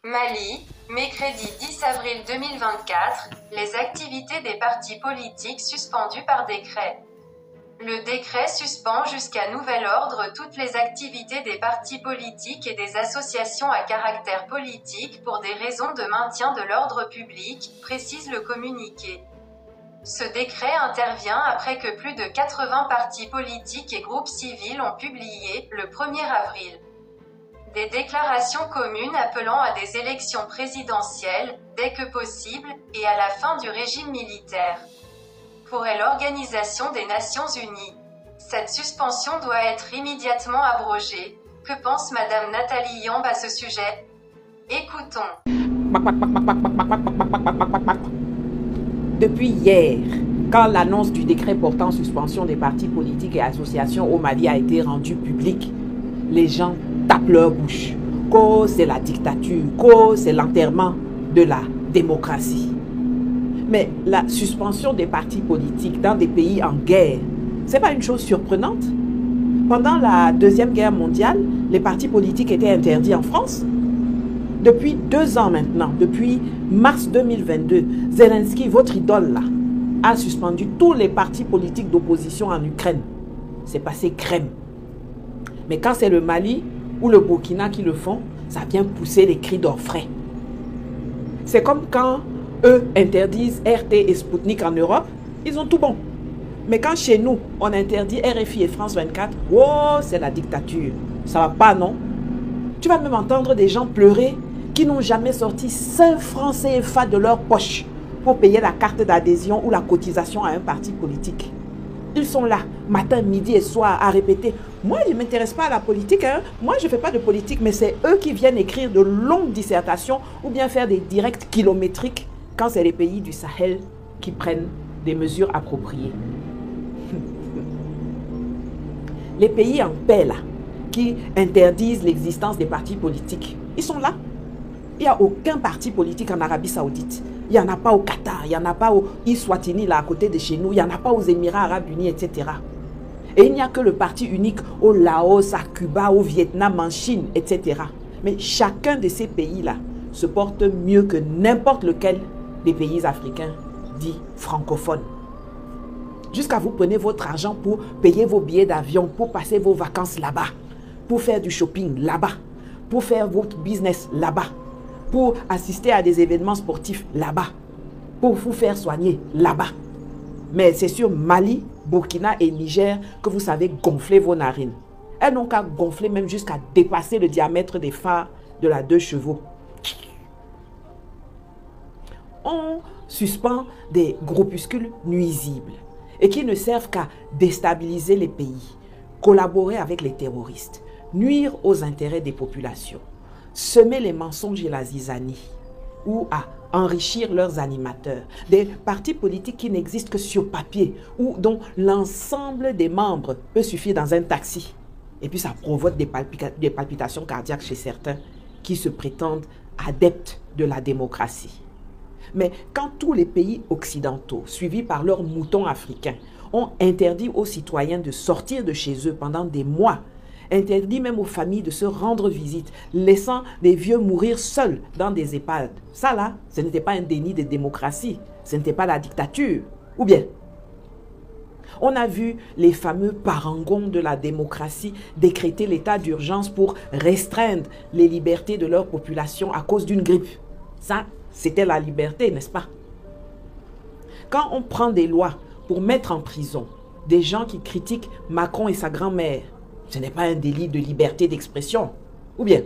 Mali, mercredi 10 avril 2024, les activités des partis politiques suspendues par décret. Le décret suspend jusqu'à nouvel ordre toutes les activités des partis politiques et des associations à caractère politique pour des raisons de maintien de l'ordre public, précise le communiqué. Ce décret intervient après que plus de 80 partis politiques et groupes civils ont publié, le 1er avril, des déclarations communes appelant à des élections présidentielles, dès que possible, et à la fin du régime militaire. Pour l'Organisation des Nations Unies. Cette suspension doit être immédiatement abrogée. Que pense Madame Nathalie Yamb à ce sujet? Écoutons. Depuis hier, quand l'annonce du décret portant suspension des partis politiques et associations au Mali a été rendue publique, les gens tapent leur bouche. Que c'est la dictature, que c'est l'enterrement de la démocratie. Mais la suspension des partis politiques dans des pays en guerre, c'est pas une chose surprenante. Pendant la Deuxième Guerre mondiale, les partis politiques étaient interdits en France. Depuis 2 ans maintenant, depuis mars 2022, Zelensky, votre idole là, a suspendu tous les partis politiques d'opposition en Ukraine. C'est passé crème. Mais quand c'est le Mali ou le Burkina qui le font, ça vient pousser les cris d'orfraie. C'est comme quand eux interdisent RT et Sputnik en Europe, ils ont tout bon. Mais quand chez nous, on interdit RFI et France 24, oh, c'est la dictature. Ça va pas, non? Tu vas même entendre des gens pleurer qui n'ont jamais sorti 5 francs CFA de leur poche pour payer la carte d'adhésion ou la cotisation à un parti politique. Ils sont là, matin, midi et soir, à répéter. Moi, je ne m'intéresse pas à la politique. Hein. Moi, je ne fais pas de politique, mais c'est eux qui viennent écrire de longues dissertations ou bien faire des directs kilométriques quand c'est les pays du Sahel qui prennent des mesures appropriées. Les pays en paix, là, qui interdisent l'existence des partis politiques, ils sont là. Il n'y a aucun parti politique en Arabie Saoudite. Il n'y en a pas au Qatar, il n'y en a pas au Eswatini, là à côté de chez nous, il n'y en a pas aux Émirats Arabes Unis, etc. Et il n'y a que le parti unique au Laos, à Cuba, au Vietnam, en Chine, etc. Mais chacun de ces pays-là se porte mieux que n'importe lequel des pays africains dits francophones. Jusqu'à vous prenez votre argent pour payer vos billets d'avion, pour passer vos vacances là-bas, pour faire du shopping là-bas, pour faire votre business là-bas, pour assister à des événements sportifs là-bas, pour vous faire soigner là-bas. Mais c'est sur Mali, Burkina et Niger que vous savez gonfler vos narines. Elles n'ont qu'à gonfler même jusqu'à dépasser le diamètre des phares de la 2 chevaux. On suspend des groupuscules nuisibles et qui ne servent qu'à déstabiliser les pays, collaborer avec les terroristes, nuire aux intérêts des populations, semer les mensonges et la zizanie, ou à enrichir leurs animateurs. Des partis politiques qui n'existent que sur papier, ou dont l'ensemble des membres peut suffire dans un taxi. Et puis ça provoque des palpitations cardiaques chez certains qui se prétendent adeptes de la démocratie. Mais quand tous les pays occidentaux, suivis par leurs moutons africains, ont interdit aux citoyens de sortir de chez eux pendant des mois, interdit même aux familles de se rendre visite, laissant des vieux mourir seuls dans des EHPAD. Ça là, ce n'était pas un déni de démocratie, ce n'était pas la dictature. Ou bien, on a vu les fameux parangons de la démocratie décréter l'état d'urgence pour restreindre les libertés de leur population à cause d'une grippe. Ça, c'était la liberté, n'est-ce pas? Quand on prend des lois pour mettre en prison des gens qui critiquent Macron et sa grand-mère, ce n'est pas un délit de liberté d'expression. Ou bien,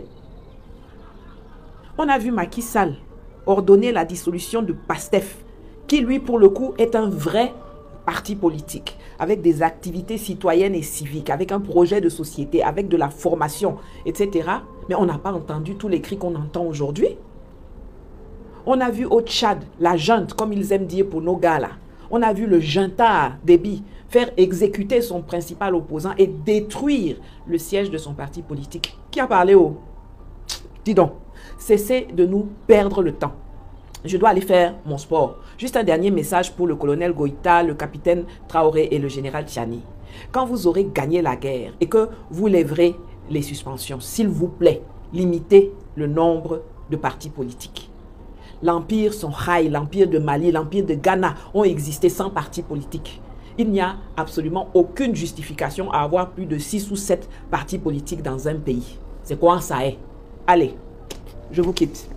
on a vu Macky Sall ordonner la dissolution de PASTEF, qui lui, pour le coup, est un vrai parti politique, avec des activités citoyennes et civiques, avec un projet de société, avec de la formation, etc. Mais on n'a pas entendu tous les cris qu'on entend aujourd'hui. On a vu au Tchad, la junte, comme ils aiment dire pour nos gars là. On a vu le junta Déby faire exécuter son principal opposant et détruire le siège de son parti politique. Qui a parlé au... Dis donc, cessez de nous perdre le temps. Je dois aller faire mon sport. Juste un dernier message pour le colonel Goïta, le capitaine Traoré et le général Tchani. Quand vous aurez gagné la guerre et que vous lèverez les suspensions, s'il vous plaît, limitez le nombre de partis politiques. L'empire Songhai, l'empire de Mali, l'empire de Ghana ont existé sans partis politiques. Il n'y a absolument aucune justification à avoir plus de 6 ou 7 partis politiques dans un pays. C'est quoi ça est? Allez, je vous quitte.